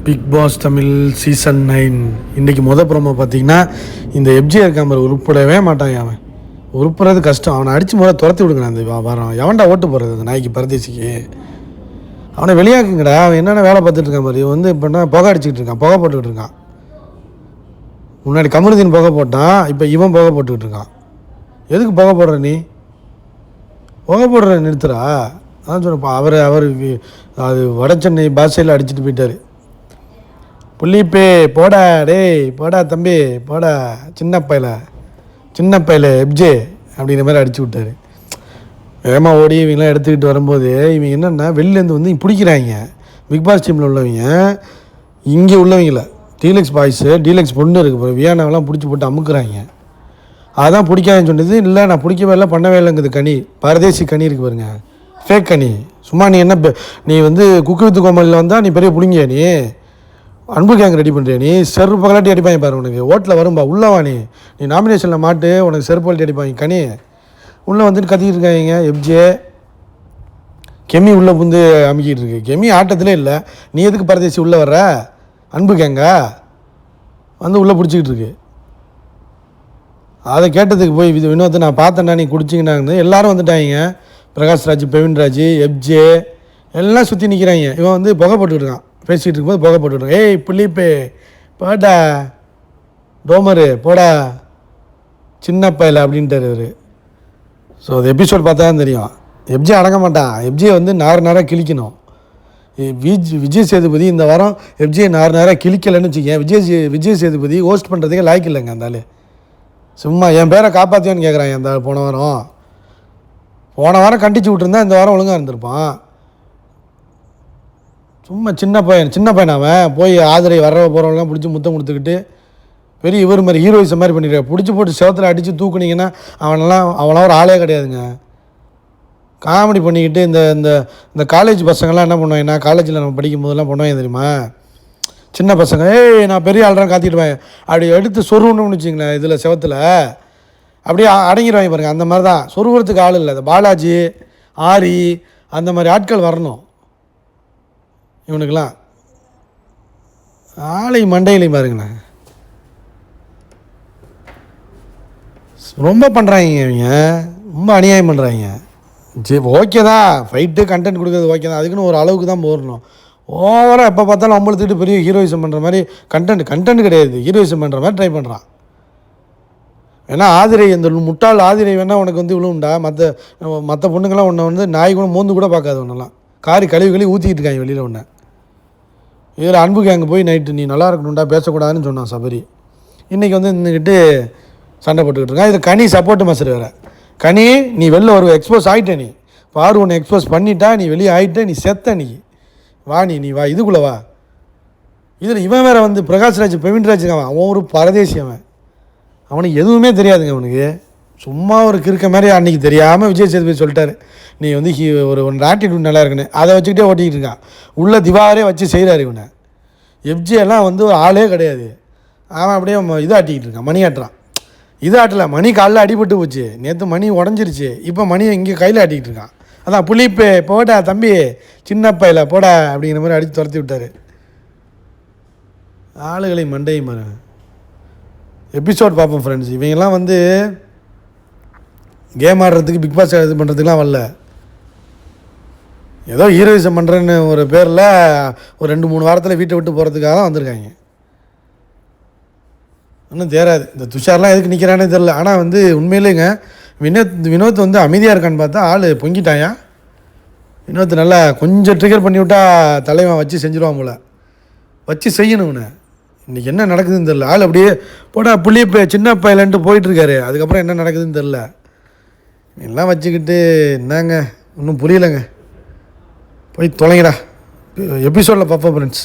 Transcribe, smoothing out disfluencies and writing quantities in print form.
Big pass Tamil season 9 இன்றைக்கி promo பார்த்தீங்கன்னா இந்த எஃப்ஜிஆர் கேமரா உருப்படவே மாட்டான். அவன் உருப்புறது கஷ்டம். அவனை அடித்து துரத்தி விடுங்கண்ணா. அந்த வாரம் எவன்டா ஓட்டு போடுறது அந்த நாய்க்கு பரதேசிக்கு? அவனை வெளியாக்குங்கடா. அவன் என்னென்ன வேலை பார்த்துட்டு இருக்கான் மாதிரி வந்து இப்போ புகை அடிச்சுக்கிட்டு இருக்கான், புகை போட்டுக்கிட்டு இருக்கான். முன்னாடி கமருதீன் புகை போட்டான், இப்போ இவன் புகை போட்டுக்கிட்டு இருக்கான். எதுக்கு புகை போடுற நீ? புகை போடுற நிறுத்துறா. அதான் சொன்னப்பா. அவருக்கு அது வட சென்னை பாஷையில் அடிச்சுட்டு போயிட்டார். புள்ளிப்பே போடா, டேய் போடா தம்பி போடா, சின்ன பையில எப்ஜே அப்படிங்கிற மாதிரி அடிச்சு விட்டார். வேகமாக ஓடி இவங்களாம் எடுத்துக்கிட்டு வரும்போது இவங்க என்னென்னா வெளிலேருந்து வந்து பிடிக்கிறாங்க. பிக் பாஸ் டீமில் உள்ளவங்க இங்கே உள்ளவங்கள டீலக்ஸ் பாய்ஸு டீலக்ஸ் பொண்ணு இருக்குது வியானாவெல்லாம் பிடிச்சி போட்டு அமுக்குறாங்க. அதான் பிடிக்காதுன்னு சொன்னது. இல்லை நான் பிடிக்கவே இல்லை, பண்ணவே இல்லைங்குது. கனி பரதேசி கனி இருக்குது பாருங்க, ஃபேக் கனி. சும்மா நீ என்ன நீ வந்து குக்கு வித்து கோமலில் வந்தால் நீ பெரிய பிடிங்கியா? நீ அன்பு கேங் ரெடி பண்ணுறியா? நீ செருப்பு பகலாட்டி அடிப்பாங்க பாரு. உனக்கு ஓட்டில் வரும்பா உள்ளவா? நீ நாமினேஷனில் மாட்டு, உனக்கு செருப்பு பகலாட்டி அடிப்பாங்க. கனி உள்ளே வந்துட்டு கத்திக்கிட்டு இருக்காங்க. எஃப்ஜே கெமி உள்ளே புந்து அமுக்கிட்டு இருக்கு. கெமி ஆட்டத்திலே இல்லை. நீ எதுக்கு பரதேசி உள்ளே வர்ற? அன்பு கேங்கா வந்து உள்ளே பிடிச்சிக்கிட்டு இருக்கு. அதை கேட்டதுக்கு போய் வினோத்தை நான் பார்த்தேன்னா நீ குடிச்சிங்கன்னாங்க. எல்லோரும் வந்துட்டாங்க. பிரகாஷ்ராஜ், பெவின்ராஜ், எஃப்ஜே எல்லாம் சுற்றி நிற்கிறாங்க. இவன் வந்து புகை போட்டுக்கிட்டு இருக்கான். பேசிகிட்டு இருக்கும்போது புகை போட்டுக்கிட்டு. ஏய் புள்ளிப்பே போடா, டோமரு போடா, சின்ன பையல அப்படின்ட்டார் இவர். ஸோ அது எபிசோட் பார்த்தா தான் தெரியும். எஃப்ஜே அடங்க மாட்டான். எஃப்ஜே வந்து நாராக கிழிக்கணும். விஜய் சேதுபதி இந்த வாரம் எஃப்ஜே நாராக கிழிக்கலைன்னு வச்சுக்கேன். விஜய் சேதுபதி ஹோஸ்ட் பண்ணுறதுக்கே லாய்க்கு இல்லைங்க. அந்த ஆள் சும்மா என் பேரை காப்பாற்றியான்னு கேட்குறான். அந்த போன வாரம் கண்டிச்சு விட்டுருந்தா இந்த வாரம் ஒழுங்காக இருந்திருப்பான். சும்மா சின்ன பையன் அவன் போய் ஆதரை வர போகிறவங்களாம் பிடிச்சி முத்தம் கொடுத்துக்கிட்டு பெரிய இவர் மாதிரி ஹீரோயிசம் மாதிரி பண்ணிடுற. பிடிச்சி போட்டு செவத்தில் அடித்து தூக்குனீங்கன்னா அவனெல்லாம் ஒரு ஆளே கிடையாதுங்க. காமெடி பண்ணிக்கிட்டு இந்த காலேஜ் பசங்கள்லாம் என்ன பண்ணுவாங்கன்னா, காலேஜில் நம்ம படிக்கும் போதெல்லாம் பண்ணுவாங்க தெரியுமா? சின்ன பசங்க நான் பெரிய ஆள்றான் காத்திடுவேன் அப்படி எடுத்து சொருவணும்னு வச்சுங்களேன். இதில் செவத்தில் அப்படியே அடங்கிடுவாங்க பாருங்கள். அந்த மாதிரி தான் சொருகிறதுக்கு ஆள் இல்லை. இந்த பாலாஜி, ஆரி அந்த மாதிரி ஆட்கள் வரணும் இவனுக்கெல்லாம். ஆளை மண்டையிலையும் பாருங்கண்ணே. ரொம்ப பண்ணுறாங்க இவங்க, ரொம்ப அநியாயம் பண்ணுறாங்க. சரி ஓகே தான், ஃபைட்டு கண்டென்ட் கொடுக்குறது ஓகே தான். அதுக்குன்னு ஒரு அளவுக்கு தான் போடணும். ஓவராக எப்போ பார்த்தாலும் அம்பளத்துட்டு பெரிய ஹீரோயிசம் பண்ணுற மாதிரி கண்டென்ட் கிடையாது. ஹீரோயிசம் பண்ணுற மாதிரி ட்ரை பண்ணுறான். ஏன்னா ஆதிரை இந்த முட்டாள் ஆதிரை வேணால் உனக்கு வந்து இவ்வளோண்டா. மற்ற பொண்ணுங்கள்லாம் ஒன்றை வந்து நாய் கூட மோந்து கூட பார்க்காது. ஒன்றெல்லாம் கழுவி ஊற்றிக்கிட்டு இருக்காங்க வெளியில். ஒன்று இதில் அன்புக்கு அங்கே போய் நைட்டு நீ நல்லா இருக்கணும்டா பேசக்கூடாதுன்னு சொன்னான் சபரி. இன்றைக்கி வந்து நின்றுக்கிட்டு சண்டை போட்டுக்கிட்டு இருக்கான். இது கனி சப்போர்ட்டு மாஸ்டர் வேறு. கனி நீ வெளில ஒரு எக்ஸ்போஸ் ஆகிட்ட. நீ பாரு ஒன்று எக்ஸ்போஸ் பண்ணிட்டா, நீ வெளியே ஆகிட்ட, நீ செத்த. நீ வா, நீ வா இதுக்குள்ளே வா. இதில் இவன் வேறு வந்து பிரகாஷ்ராஜ், பெவின்ராஜ் அவன் ஒரு பரதேசி. அவனுக்கு எதுவுமே தெரியாதுங்க. அவனுக்கு சும்மா ஒரு கிறுக்க மாதிரி அன்றைக்கி தெரியாமல் விஜய் சேதுபதி சொல்லிட்டாரு, நீ வந்து ஒரு ஆட்டிடியூட் நல்லா இருக்குன்னு. அதை வச்சுக்கிட்டே ஓட்டிக்கிட்டு இருக்கான். உள்ள திவாரே வச்சு செய்கிறாரு இவனை. எஃப்ஜேலாம் வந்து ஆளே கிடையாது. அவன் அப்படியே இது ஆட்டிக்கிட்டு இருக்கான், மணி ஆட்டுறான். இது ஆட்டலை, மணி காலில் அடிபட்டு போச்சு. நேற்று மணி உடஞ்சிருச்சு. இப்போ மணி இங்கே கையில் ஆட்டிக்கிட்டு இருக்கான். அதான் புளிப்பே போடா தம்பி, சின்ன பையில போடா அப்படிங்கிற மாதிரி அடித்து துரத்தி விட்டார். ஆளுகளை மண்டையும் பாரு. எபிசோட் பார்ப்போம் ஃப்ரெண்ட்ஸ். இவங்கெல்லாம் வந்து கேம் ஆடுறதுக்கு, பிக் பாஸ் இது பண்ணுறதுக்குலாம் வரல. ஏதோ ஹீரோயிசம் பண்ணுறேன்னு ஒரு பேரில் ஒரு 2-3 வாரத்தில் வீட்டை விட்டு போகிறதுக்காக தான் வந்திருக்காங்க. இன்னும் தேராது. இந்த துஷார்லாம் எதுக்கு நிற்கிறானே தெரில. ஆனால் வந்து உண்மையிலேங்க வினோத் வந்து அமைதியாக இருக்கான்னு பார்த்தா ஆள் பொங்கிட்டாயா. வினோத் நல்லா கொஞ்சம் ட்ரிகர் பண்ணி விட்டால் தலைவன் வச்சு செஞ்சுருவான் போல். வச்சு செய்யணும். இன்றைக்கி என்ன நடக்குதுன்னு தெரில. ஆள் அப்படியே போடா புள்ளிய சின்ன பையலன்ட்டு போயிட்டுருக்காரு. அதுக்கப்புறம் என்ன நடக்குதுன்னு தெரில. எல்லாம் வச்சுக்கிட்டு என்னங்க ஒன்றும் புரியலைங்க. போய் தொலைங்கடா. எபிசோடில் பார்ப்போம் ஃப்ரெண்ட்ஸ்.